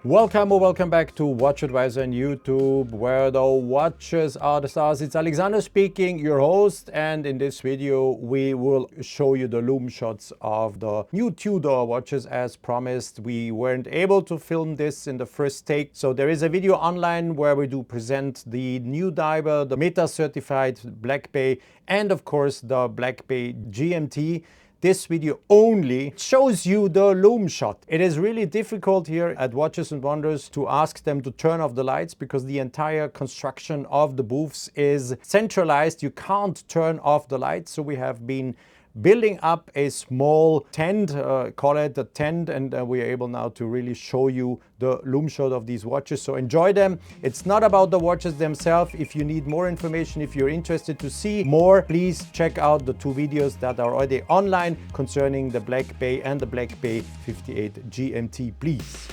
Welcome or welcome back to WatchAdvisor on YouTube, where the watches are the stars. It's Alexander speaking, your host, and in this video we will show you the Lumeshots of the new Tudor watches as promised. We weren't able to film this in the first take, so there is a video online where we do present the new diver, the Meta certified Black Bay, and of course the Black Bay GMT. This video only shows you the Lumeshot. It is really difficult here at Watches and Wonders to ask them to turn off the lights because the entire construction of the booths is centralized. You can't turn off the lights, so we have been building up a small tent, call it a tent, and we are able now to really show you the Lumeshot of these watches. So enjoy them. It's not about the watches themselves. If you need more information, if you're interested to see more, please check out the two videos that are already online concerning the Black Bay and the Black Bay 58 GMT, please.